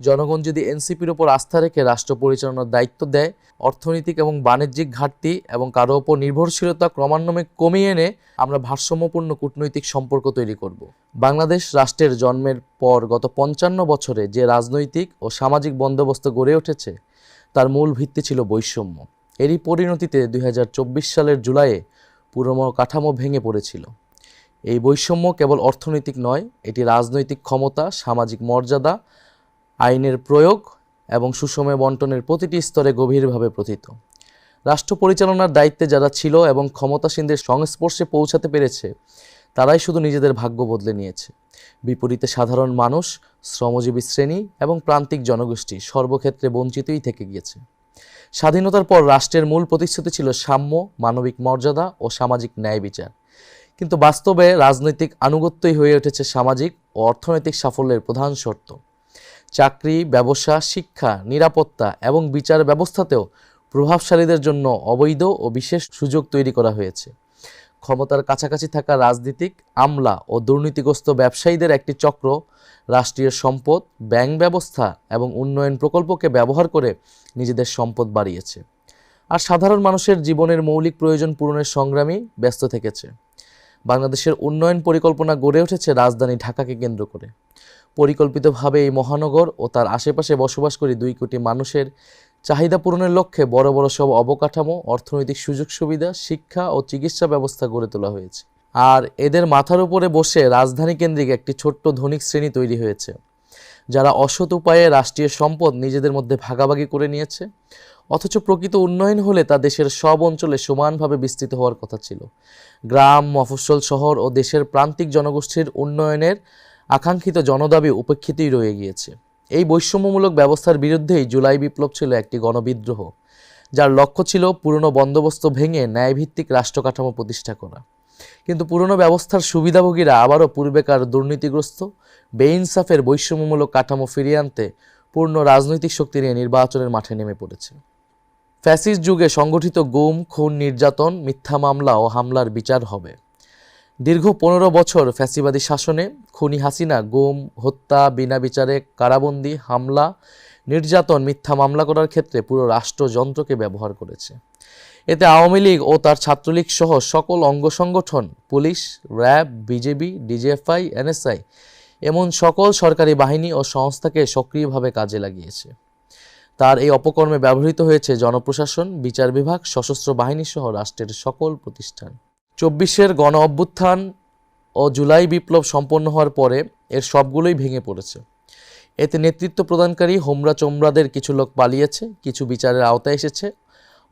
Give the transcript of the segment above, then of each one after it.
জনগণ যদি এনসিপির ওপর আস্থা রেখে রাষ্ট্র পরিচালনার দায়িত্ব দেয়, অর্থনৈতিক এবং বাণিজ্যিক ঘাটতি এবং কারো ওপর নির্ভরশীলতা ক্রমান্বয়ে কমিয়ে এনে আমরা ভারসাম্যপূর্ণ কূটনৈতিক সম্পর্ক তৈরি করব। বাংলাদেশ রাষ্ট্রের জন্মের পর গত ৫৫ বছরে যে রাজনৈতিক ও সামাজিক বন্দোবস্ত গড়ে উঠেছে তার মূল ভিত্তি ছিল বৈষম্য। এরই পরিণতিতে ২০২৪ সালের জুলাইয়ে পুরো কাঠামো ভেঙে পড়েছিল। এই বৈষম্য কেবল অর্থনৈতিক নয়, এটি রাজনৈতিক ক্ষমতা, সামাজিক মর্যাদা, আইনের প্রয়োগ এবং সুষম বন্টনের প্রতিটি স্তরে গভীরভাবে প্রথিত। রাষ্ট্র পরিচালনার দায়িত্বে যারা ছিল এবং ক্ষমতাসীনদের সংস্পর্শে পৌঁছাতে পেরেছে তারাই শুধু নিজেদের ভাগ্য বদলে নিয়েছে। বিপরীতে সাধারণ মানুষ, শ্রমজীবী শ্রেণী এবং প্রান্তিক জনগোষ্ঠী সর্বক্ষেত্রে বঞ্চিতই থেকে গিয়েছে। স্বাধীনতার পর রাষ্ট্রের মূল প্রতিশ্রুতি ছিল সাম্য, মানবিক মর্যাদা ও সামাজিক ন্যায় বিচার। কিন্তু বাস্তবে রাজনৈতিক আনুগত্যই হয়ে উঠেছে সামাজিক ও অর্থনৈতিক সাফল্যের প্রধান শর্ত। চাকরি, ব্যবসা, শিক্ষা, নিরাপত্তা এবং বিচার ব্যবস্থাতেও প্রভাবশালীদের জন্য অবৈধ ও বিশেষ সুযোগ তৈরি করা হয়েছে। ক্ষমতার কাছাকাছি থাকা রাজনীতিক, আমলা ও দুর্নীতিগ্রস্ত ব্যবসায়ীদের একটি চক্র রাষ্ট্রীয় সম্পদ, ব্যাংক ব্যবস্থা এবং উন্নয়ন প্রকল্পকে ব্যবহার করে নিজেদের সম্পদ বাড়িয়েছে, আর সাধারণ মানুষের জীবনের মৌলিক প্রয়োজন পূরণের সংগ্রামী ব্যস্ত থেকেছে। বাংলাদেশের উন্নয়ন পরিকল্পনা গড়ে উঠেছে রাজধানী ঢাকাকে কেন্দ্র করে। পরিকল্পিতভাবে এই মহানগর ও তার আশেপাশে বসবাসকারী ২ কোটি মানুষের চাহিদা পূরণের লক্ষ্যে বড় বড় সব অবকাঠামো, অর্থনৈতিক সুযোগ সুবিধা, শিক্ষা ও চিকিৎসা ব্যবস্থা গড়ে তোলা হয়েছে। আর এদের মাথার উপরে বসে রাজধানী কেন্দ্রিক একটি ছোট্ট ধনিক শ্রেণী তৈরি হয়েছে, যারা অসৎ উপায়ে রাষ্ট্রীয় সম্পদ নিজেদের মধ্যে ভাগাভাগি করে নিয়েছে। অথচ প্রকৃত উন্নয়ন হলে তা দেশের সব অঞ্চলে সমানভাবে বিস্তৃত হওয়ার কথা ছিল। গ্রাম, মফস্বল, শহর ও দেশের প্রান্তিক জনগোষ্ঠীর উন্নয়নের আকাঙ্ক্ষিত জনদাবি উপেক্ষিতই রয়ে গিয়েছে। এই বৈষম্যমূলক ব্যবস্থার বিরুদ্ধেই জুলাই বিপ্লব ছিল একটি গণবিদ্রোহ, যার লক্ষ্য ছিল পুরনো বন্দোবস্ত ভেঙে ন্যায়ভিত্তিক রাষ্ট্র কাঠামো প্রতিষ্ঠা করা। কিন্তু পুরনো ব্যবস্থার সুবিধাভোগীরা আবারও পূর্বেকার দুর্নীতিগ্রস্ত, বেইনসাফের বৈষম্যমূলক কাঠামো ফিরিয়ে আনতে পূর্ণ রাজনৈতিক শক্তি নিয়ে নির্বাচনের মাঠে নেমে পড়েছে। ফ্যাসিস্ট যুগে সংগঠিত গুম, খুন, নির্যাতন, মিথ্যা মামলা ও হামলার বিচার হবে। দীর্ঘ ১৫ বছর ফ্যাসিবাদী শাসনে খুনি হাসিনা গুম, হত্যা, বিনা বিচারে কারাবন্দী, হামলা, নির্যাতন, মিথ্যা মামলা করার ক্ষেত্রে পুরো রাষ্ট্রযন্ত্রকে ব্যবহার করেছে। এতে আওয়ামী লীগ ও তার ছাত্রলীগ সহ সকল অঙ্গ সংগঠন, police, RAB, BJP, DGFI, NSI এমন সকল সরকারি বাহিনী ও সংস্থাকে সক্রিয়ভাবে কাজে লাগিয়েছে। তার এই অপকর্মে ব্যবহৃত হয়েছে জনপ্রশাসন, বিচার বিভাগ, সশস্ত্র বাহিনী সহ রাষ্ট্রের সকল প্রতিষ্ঠান। ২৪-এর গণ অভ্যুত্থান ও জুলাই বিপ্লব সম্পন্ন হওয়ার পরে এর সবগুলোই ভেঙে পড়েছে। এতে নেতৃত্ব প্রদানকারী হোমরা চোমরাদের কিছু লোক পালিয়েছে, কিছু বিচারের আওতায় এসেছে,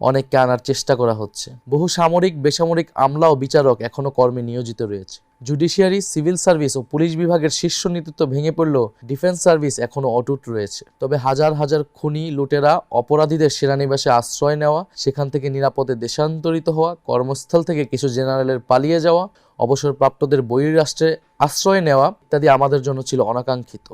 অনেককে আনার চেষ্টা করা হচ্ছে। বহু সামরিক, বেসামরিক আমলা ও বিচারক এখনও কর্মে নিয়োজিত রয়েছে। জুডিশিয়ারি, সিভিল সার্ভিস ও পুলিশ বিভাগের শীর্ষ নেতৃত্ব ভেঙে পড়লেও ডিফেন্স সার্ভিস এখনও অটুট রয়েছে। তবে হাজার হাজার খুনি, লুটেরা, অপরাধীদের সেনানিবাসে আশ্রয় নেওয়া, সেখান থেকে নিরাপদে দেশান্তরিত হওয়া, কর্মস্থল থেকে কিছু জেনারেলের পালিয়ে যাওয়া, অবসরপ্রাপ্তদের বহির্রাষ্ট্রে আশ্রয় নেওয়া ইত্যাদি আমাদের জন্য ছিল অনাকাঙ্ক্ষিত।